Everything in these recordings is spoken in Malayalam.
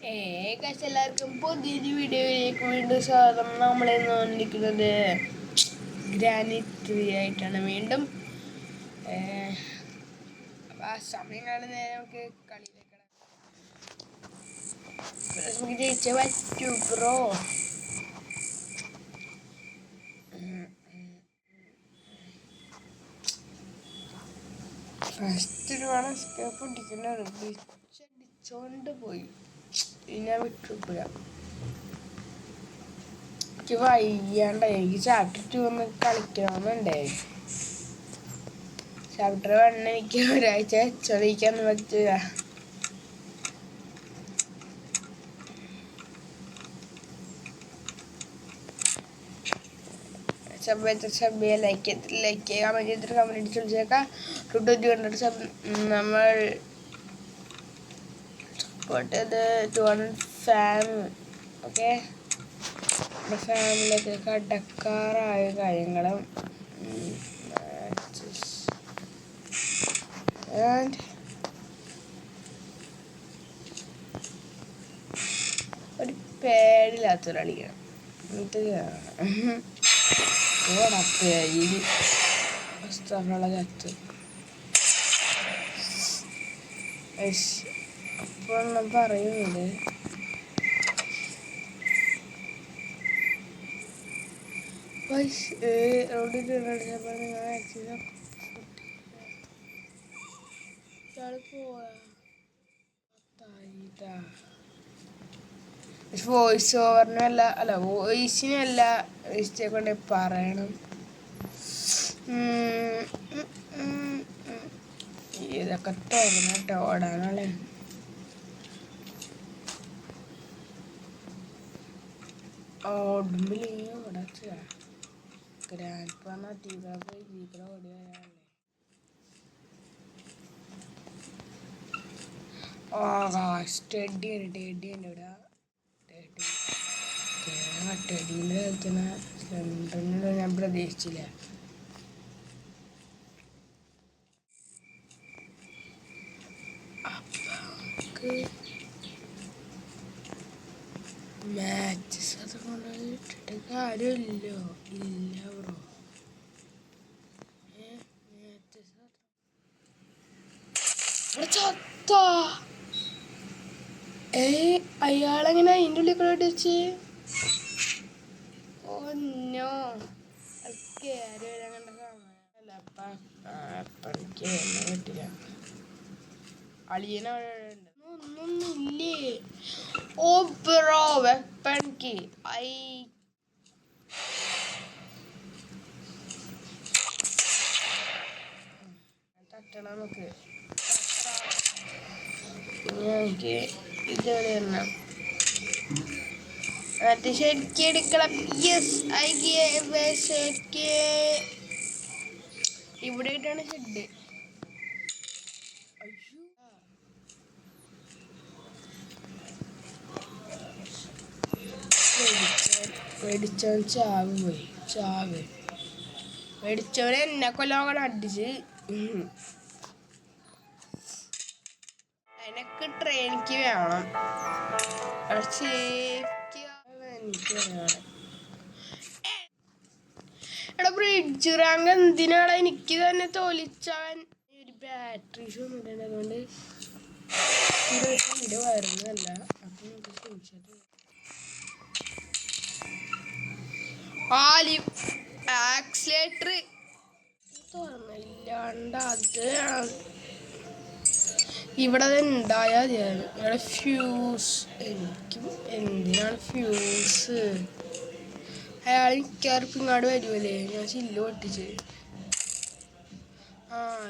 എല്ലാവർക്കും പുതിയൊരു വീഡിയോയിലേക്ക് വീണ്ടും സ്വാഗതം. നമ്മളിന്ന് വന്നിരിക്കുന്നത് ഗ്രാനൈറ്റ് ട്രീ ആയിട്ടാണ്. വീണ്ടും ആ സമയം കാണുന്ന നേരം നമുക്ക് കളിയിലേക്ക് നമുക്ക് ജയിച്ചേ പറ്റൂ ബ്രോ. ഫസ്റ്റ് ഒരു വേണം സ്കേപ്പ് പൊട്ടിക്കണ്ടാണ്. അടിച്ചോണ്ട് പോയി ഞാൻ വിട്ടുപോയ എനിക്ക് വയ്യാണ്ടായി. എനിക്ക് ചാപ്റ്റർ 2 ഒന്ന് കളിക്കണമെന്നുണ്ടേ. ചാപ്റ്റർ 1 എനിക്ക് ഒരാഴ്ച ചൊറിയിക്കാന്ന് പറ്റുക. സബ്ബെ ലൈക്ക് ചെയ്യുക, കമൻറ്റ് ചെയ്തിട്ട് കമൻറ്റ് അടിച്ച് വിളിച്ചേക്കാം. 200 സബ് നമ്മൾ സപ്പോർട്ട് ചെയ്ത് 200 ഫാം. ഓക്കെ, നമ്മുടെ ഫാമിലിയൊക്കെ കടക്കാറായ കാര്യങ്ങളും ഒരു പേടില്ലാത്തൊരളിയാണ് എന്നിട്ട് ചത്ത്. അപ്പോൾ ഞാൻ പറയുന്നത് വോയിസ് ഓവറിനല്ല, അല്ല വോയിസിനല്ല കൊണ്ട് പറയണം. ഇതൊക്കെ തുറന്നിട്ട് ഓടാനല്ലേ. ഓടുമ്പില്ലെങ്കിൽ ഓടാച്ച ഗ്രാൻഡ് പറഞ്ഞ തീവ്ര പോയി തീവ്ര ഓടി വരാനല്ലേ. സ്റ്റഡി ഉണ്ട് ഇവിടെ. ടെഡീൻ്റെ കളിക്കുന്ന സെൻറ്ററിന് ഞാൻ പ്രതീക്ഷിച്ചില്ല. മാച്ചസ് അതുകൊണ്ട് ഇട്ടിട്ട് കാര്യമില്ലോ. ഇല്ല ബ്രോ, ചത്ത അയാളെങ്ങനെ അതിൻ്റെ ഉള്ളിൽ കൂടെ വെച്ച് ഒന്നോ കയറി വരാൻ കണ്ട സമയമല്ല. അപ്പനിക്ക് എന്നെ കിട്ടില്ല. അളിയനുണ്ട് ഒന്നൊന്നില്ലേ. ഓ ബ്രോ വെപ്പണിക്ക് തട്ടണം നമുക്ക്. എനിക്ക് ഇതേടെ എണ്ണം മറ്റേ ശരിക്കും എടുക്കണം. യെസ് ശരിക്ക് ഇവിടെ ഇട്ടാണ് ഷെഡ്. മേടിച്ചവൻ ചാവ് മേടിച്ചവനെ എന്നെ കൊല്ലോടെ അടിച്ച്. എനിക്ക് ട്രെയിനിക്ക് വേണം. എടാ ബ്രിഡ്ജ് റാങ്ക് എന്തിനാടാ എനിക്ക് തന്നെ തോലിച്ചവൻ. ഒരു ബാറ്ററി ഷോ ഒന്നും അതുകൊണ്ട് വീഡിയോ വരുന്നതല്ല. അപ്പം നമുക്ക് ചോദിച്ചത് ആക്സിലേറ്റർ തുറന്നില്ലാണ്ട് അത് ഇവിടെ ഉണ്ടായാൽ ഇവിടെ ഫ്യൂസ്. എനിക്കും എന്തിനാണ് ഫ്യൂസ്? അയാൾ മിക്കവാറും ഇങ്ങോട്ട് വരുമല്ലേ. ഞാൻ ചില്ല് പൊട്ടിച്ച്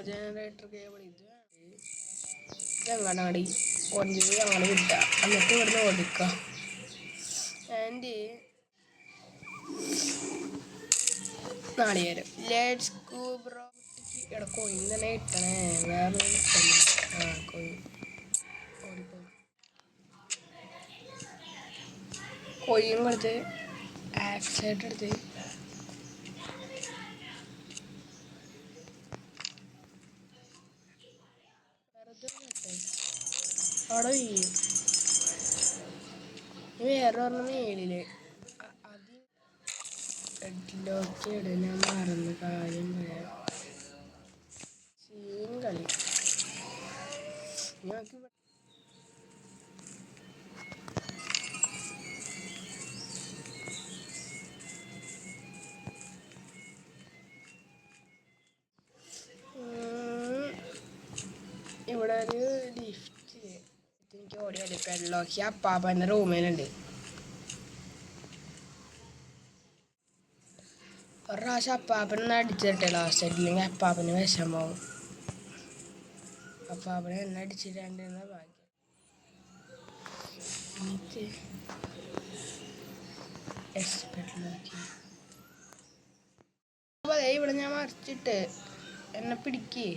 ജനറേറ്റർ കേബിൾ ഇതെങ്ങാടി ഓടിച്ചത് ഞങ്ങൾ വിട്ടാ. എന്നിട്ട് ഇവിടുന്ന് ഓടിക്കാം. ആൻഡ് നാളികേരം ലെറ്റ്സ് ഗോ ബ്രോ. ഇവിടെ കോയിൻ തന്നെ കിട്ടണേ. വേറെ കോയിൻ കൊടുത്ത് ആക്സിലേറ്റർ എടുത്ത് വെറുതെ അവിടെ ചെയ്യും. വേറെ പറഞ്ഞ മേളില് അത് ഹെഡ്ലോക്ക് ഇടാൻ ഞാൻ മറന്ന കാര്യം പറയാം. സീൻ കളി ഞങ്ങൾക്ക് ഇവിടെ ഒരു ലിഫ്റ്റ് എനിക്ക് ഓടി ഹെഡ്ലോക്ക് അപ്പാപ്പൻ്റെ റൂമിലുണ്ട്. ഒരു പ്രാവശ്യം അപ്പാപ്പനെ അടിച്ചിട്ടെ ലാസ്റ്റ് ഇല്ലെങ്കിൽ അപ്പാപ്പന് വിഷമാവും. അപ്പാപ്പനെ എന്നെ അടിച്ചിട്ടാണ്ടെന്ന ഭാഗ്യം. എന്നിട്ട് ഇവിടെ ഞാൻ മറിച്ചിട്ട് എന്നെ പിടിക്കേ.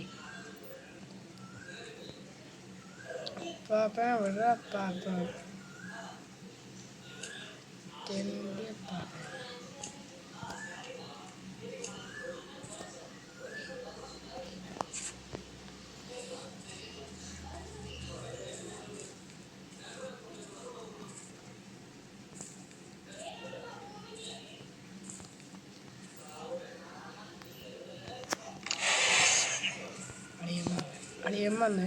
അപ്പാപ്പ എവിടെ? അപ്പാപ്പ തെണ്ടി അപ്പാപ്പ. അളിയൻ വന്ന്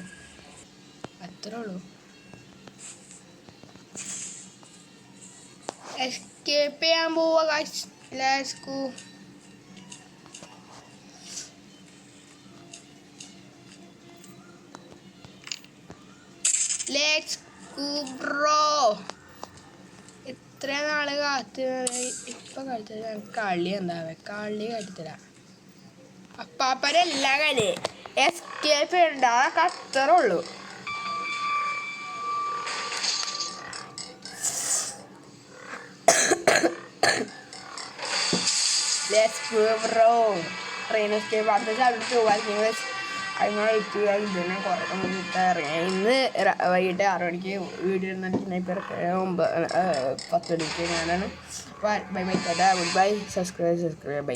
അത്രേ ഉള്ളൂ. എസ്കേപ്പ് ചെയ്യാൻ പോവാ. Let's go. Let's go bro. ഇത്ര നാള് കാത്ത് ഇപ്പൊ കളിച്ചത് കളി എന്താവേ? കളി കളിത്തരാ അപ്പാപ്പരെല്ലാ കളി എസ്കേപ്പ് ചെയ്യണ്ട. അതൊക്കെ അത്രേ ഉള്ളൂ. Let's go bro. Train escape അടുത്ത ചാപ്റ്റർ 2 വായിക്കുന്നത് അതിനെ വെയിറ്റ് ചെയ്യാൻ ഇതിനെ കുറേ മുന്നിട്ട് ഇറങ്ങി. ഇന്ന് വൈകിട്ട് 6 മണിക്ക് വീഡിയോ ഇടുന്ന ഇപ്പോൾ 10 മണിക്ക് ഞാനാണ്. Bye bye. Bye subscribe bye.